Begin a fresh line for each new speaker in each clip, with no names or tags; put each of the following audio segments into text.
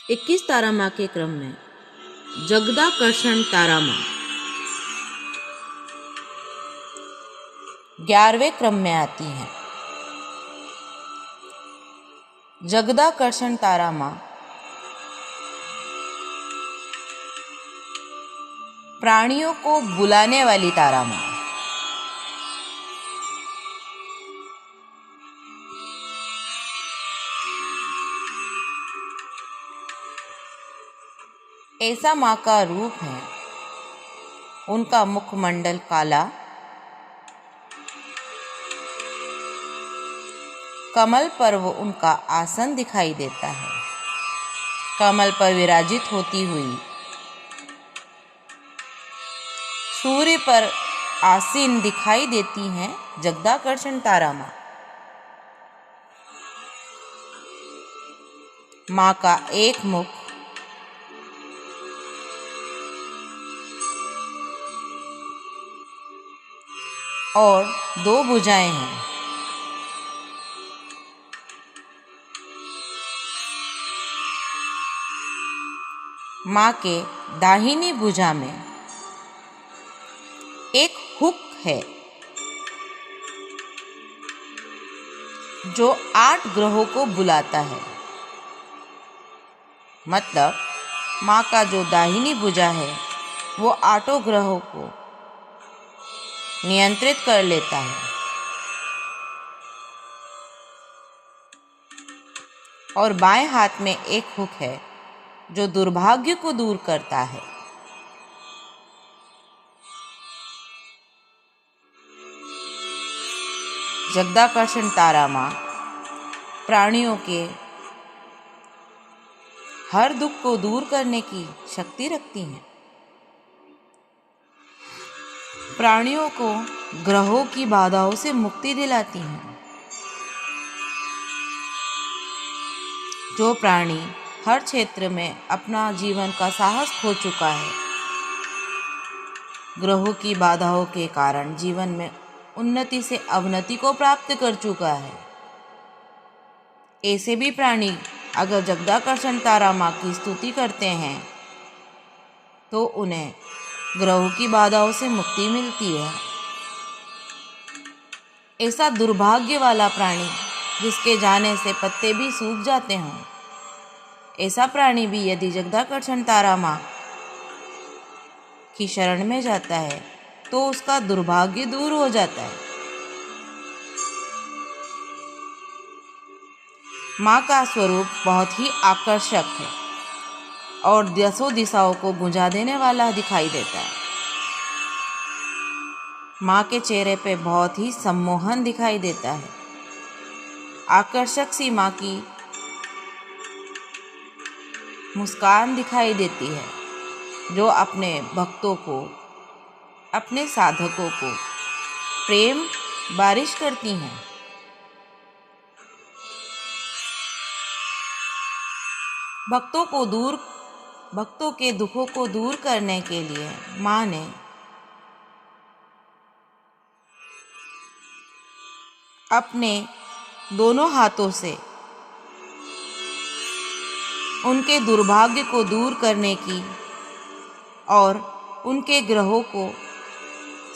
21 तारा माँ के क्रम में जगदाकर्षण तारा माँ 11वें क्रम में आती हैं। जगदाकर्षण तारा माँ प्राणियों को बुलाने वाली तारा माँ। ऐसा माँ का रूप है। उनका मुखमंडल काला, कमल पर वो उनका आसन दिखाई देता है। कमल पर विराजित होती हुई सूर्य पर आसीन दिखाई देती हैं जगदाकर्षण तारा माँ। माँ का एक मुख और 2 भुजाएं हैं। माँ के दाहिनी भुजा में एक हुक है जो 8 ग्रहों को बुलाता है। मतलब माँ का जो दाहिनी भुजा है वो 8 ग्रहों को नियंत्रित कर लेता है। और बाएं हाथ में एक हुक है जो दुर्भाग्य को दूर करता है। जगदाकर्षण तारा माँ प्राणियों के हर दुख को दूर करने की शक्ति रखती हैं। प्राणियों को ग्रहों की बाधाओं से मुक्ति दिलाती हैं। जो प्राणी हर क्षेत्र में अपना जीवन का साहस खो चुका है, ग्रहों की बाधाओं के कारण जीवन में उन्नति से अवनति को प्राप्त कर चुका है, ऐसे भी प्राणी अगर जगदाकर्षण तारा माँ की स्तुति करते हैं तो उन्हें ग्रहों की बाधाओं से मुक्ति मिलती है। ऐसा दुर्भाग्य वाला प्राणी जिसके जाने से पत्ते भी सूख जाते हों, ऐसा प्राणी भी यदि जगदाकर्षण तारा माँ की शरण में जाता है तो उसका दुर्भाग्य दूर हो जाता है। माँ का स्वरूप बहुत ही आकर्षक है और 10 दिशाओं को गुंजा देने वाला दिखाई देता है। माँ के चेहरे पे बहुत ही सम्मोहन दिखाई देता है। आकर्षक सी माँ की मुस्कान दिखाई देती है जो अपने भक्तों को, अपने साधकों को प्रेम बारिश करती हैं। भक्तों के दुखों को दूर करने के लिए माँ ने अपने दोनों हाथों से उनके दुर्भाग्य को दूर करने की और उनके ग्रहों को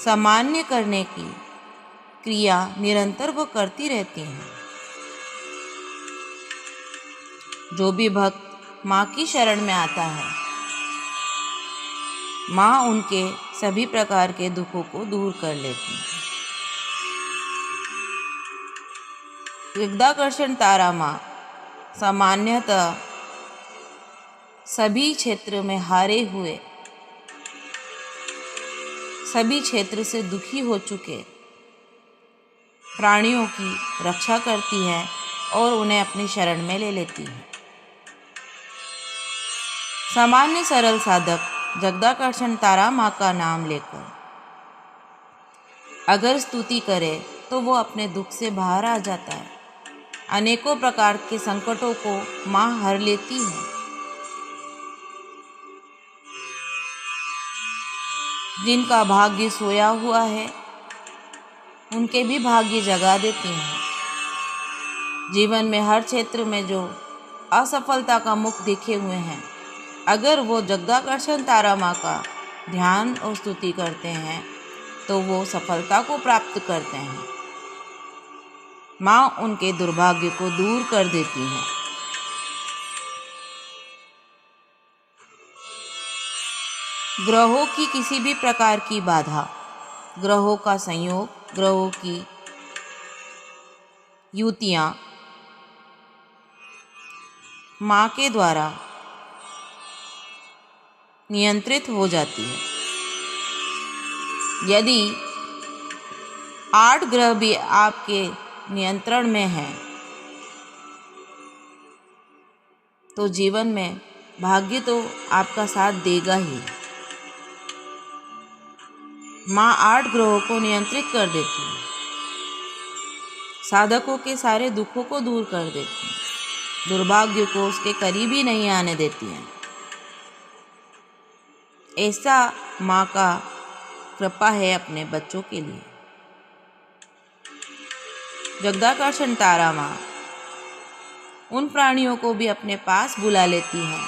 सामान्य करने की क्रिया निरंतर वो करती रहती हैं। जो भी भक्त माँ की शरण में आता है, माँ उनके सभी प्रकार के दुखों को दूर कर लेती है। जगदाकर्षण तारा माँ सामान्यतः सभी क्षेत्र में हारे हुए, सभी क्षेत्र से दुखी हो चुके प्राणियों की रक्षा करती है और उन्हें अपनी शरण में ले लेती है। सामान्य सरल साधक जगदाकर्षण तारा माँ का नाम लेकर अगर स्तुति करे तो वो अपने दुख से बाहर आ जाता है। अनेकों प्रकार के संकटों को माँ हर लेती है। जिनका भाग्य सोया हुआ है उनके भी भाग्य जगा देती हैं। जीवन में हर क्षेत्र में जो असफलता का मुख देखे हुए हैं, अगर वो जगदाकर्षण तारा माँ का ध्यान और स्तुति करते हैं तो वो सफलता को प्राप्त करते हैं। माँ उनके दुर्भाग्य को दूर कर देती है। ग्रहों की किसी भी प्रकार की बाधा, ग्रहों का संयोग, ग्रहों की युतियाँ माँ के द्वारा नियंत्रित हो जाती है। यदि 8 ग्रह भी आपके नियंत्रण में हैं तो जीवन में भाग्य तो आपका साथ देगा ही। माँ 8 ग्रहों को नियंत्रित कर देती है, साधकों के सारे दुखों को दूर कर देती है, दुर्भाग्य को उसके करीब ही नहीं आने देती है। ऐसा माँ का कृपा है अपने बच्चों के लिए। जगदाकर्षण तारा माँ उन प्राणियों को भी अपने पास बुला लेती है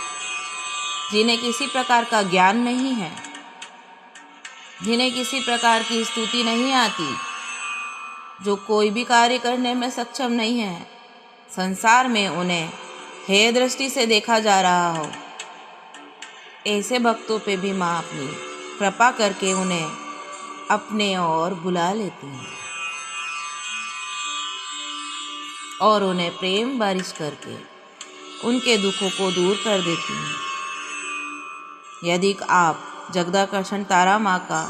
जिन्हें किसी प्रकार का ज्ञान नहीं है, जिन्हें किसी प्रकार की स्तुति नहीं आती, जो कोई भी कार्य करने में सक्षम नहीं है, संसार में उन्हें हेय दृष्टि से देखा जा रहा हो, ऐसे भक्तों पे भी माँ अपनी कृपा करके उन्हें अपने ओर बुला लेती है और उन्हें प्रेम बारिश करके उनके दुखों को दूर कर देती है। यदि आप जगदाकर्षण तारा माँ का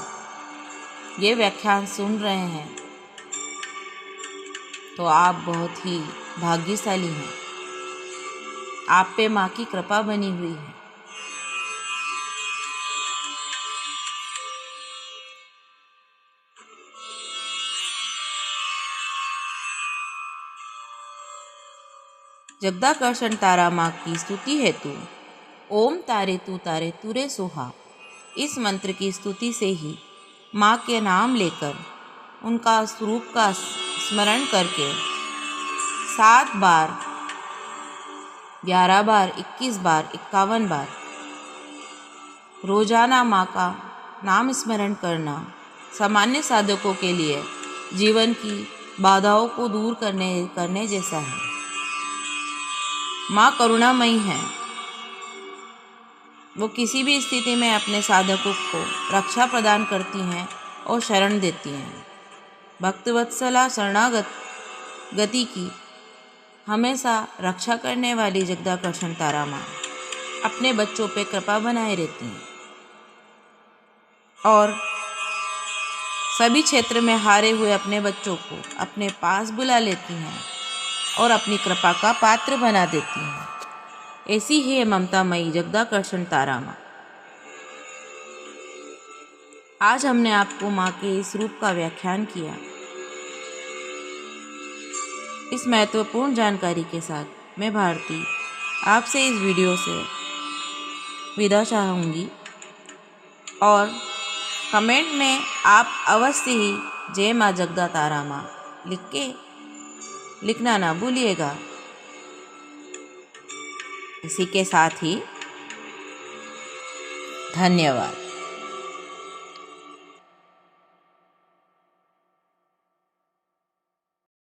ये व्याख्यान सुन रहे हैं तो आप बहुत ही भाग्यशाली हैं। आप पे माँ की कृपा बनी हुई है। जगदाकर्षण तारा माँ की स्तुति हेतु ओम तारे तुरे सोहा, इस मंत्र की स्तुति से ही माँ के नाम लेकर उनका स्वरूप का स्मरण करके 7 बार, 11 बार, 21 बार, 51 बार रोजाना माँ का नाम स्मरण करना सामान्य साधकों के लिए जीवन की बाधाओं को दूर करने जैसा है। माँ करुणामयी है। वो किसी भी स्थिति में अपने साधकों को रक्षा प्रदान करती हैं और शरण देती हैं। भक्तवत्सला शरणागत गति की हमेशा रक्षा करने वाली जगदाकर्षण तारा माँ अपने बच्चों पे कृपा बनाए रहती हैं और सभी क्षेत्र में हारे हुए अपने बच्चों को अपने पास बुला लेती हैं और अपनी कृपा का पात्र बना देती हैं। ऐसी ही है ममतामयी जगदाकर्षण तारा माँ। आज हमने आपको माँ के इस रूप का व्याख्यान किया। इस महत्वपूर्ण जानकारी के साथ मैं भारती आपसे इस वीडियो से विदा चाहूँगी और कमेंट में आप अवश्य ही जय माँ जगदा तारा माँ लिखना ना भूलिएगा। इसी के साथ ही धन्यवाद।